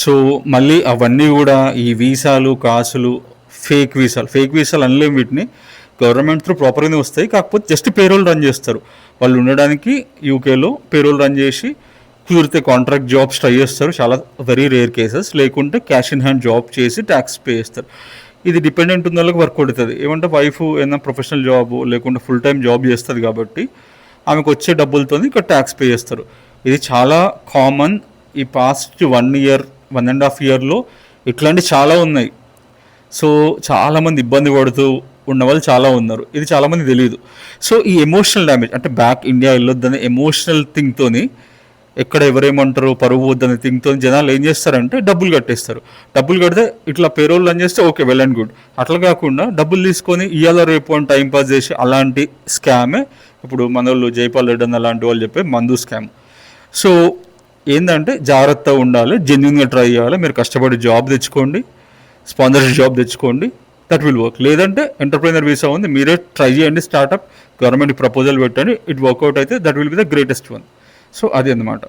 So మళ్ళీ అవన్నీ కూడా ఈ వీసాలు, కాసులు, ఫేక్ వీసాలు అనలేము వీటిని. గవర్నమెంట్ త్రూ ప్రాపర్గానే వస్తాయి, కాకపోతే జస్ట్ పేరోల్ రన్ చేస్తారు. వాళ్ళు ఉండడానికి యూకేలో పేరోల్ రన్ చేసి కుదిరితే కాంట్రాక్ట్ జాబ్స్ ట్రై చేస్తారు, చాలా వెరీ రేర్ కేసెస్. లేకుంటే క్యాష్ ఇన్ హ్యాండ్ జాబ్ చేసి ట్యాక్స్ పే చేస్తారు. ఇది డిపెండెంట్ ఉన్న వాళ్ళకి వర్క్ అవుతుంది. ఏమంటే వైఫ్ ఏదైనా ప్రొఫెషనల్ జాబ్ లేకుంటే ఫుల్ టైం జాబ్ చేస్తుంది కాబట్టి ఆమెకు వచ్చే డబ్బులతో ఇక్కడ ట్యాక్స్ పే చేస్తారు. ఇది చాలా కామన్. ఈ పాస్ట్ 1 ఇయర్ 1.5 ఇయర్లో ఇట్లాంటి చాలా ఉన్నాయి. సో చాలామంది ఇబ్బంది పడుతూ ఉన్నవాళ్ళు చాలా ఉన్నారు. ఇది చాలామంది తెలియదు. సో ఈ ఎమోషనల్ డ్యామేజ్ అంటే బ్యాక్ ఇండియా వెళ్ళొద్దనే ఎమోషనల్ థింగ్తోని, ఎక్కడ ఎవరేమంటారు పరువు వద్దనే థింగ్తో జనాలు ఏం చేస్తారంటే డబ్బులు కట్టేస్తారు. డబ్బులు కడితే ఇట్లా పేరోల్ రన్ చేస్తే ఓకే, వెల్ అండ్ గుడ్. అట్లా కాకుండా డబ్బులు తీసుకొని ఇవాళ రేపు అని టైం పాస్ చేసి అలాంటి స్కామే ఇప్పుడు మన వాళ్ళు జైపాల్ రెడ్డి అని అలాంటి వాళ్ళు చెప్పే మందు స్కామ్. సో ఏంటంటే జాగ్రత్తగా ఉండాలి, జెన్యున్గా ట్రై చేయాలి. మీరు కష్టపడి జాబ్ తెచ్చుకోండి, స్పాన్సర్షిప్ జాబ్ తెచ్చుకోండి, దట్ విల్ వర్క్. లేదంటే ఎంటర్ప్రైనర్ వీసా ఉంది, మీరే ట్రై చేయండి, స్టార్టప్ గవర్నమెంట్ ప్రపోజల్ పెట్టండి. ఇట్ వర్కౌట్ అయితే that will be the greatest one. So అది అన్నమాట.